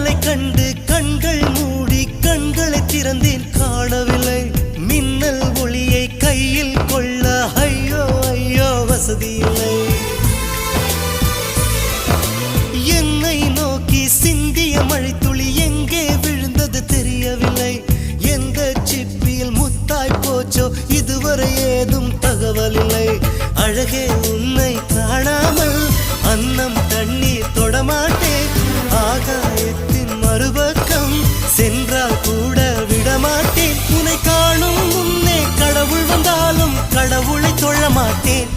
மின்னலை கண்டு கண்கள் மூடி கண்களை திறந்தேன் காணவில்லை மின்னல் ஒளியை கையில் கொள்ள ஐயோ ஐயோ வசதி இல்லை என்னை நோக்கி சிந்திய மழைத்துளி எங்கே விழுந்தது தெரியவில்லை எந்த சிப்பியில் முத்தாய் போச்சோ இதுவரை ஏதும் தகவல் இல்லை அழகே உன்னை காணாமல் அன்னம் தண்ணீர் தொடமாட்டேன் ஆகாயத்தின் மறுபக்கம் சென்றால் கூட விடமாட்டேன் உன்னை காணும் முன்னே கடவுள் வந்தாலும் கடவுளை தொழ மாட்டேன்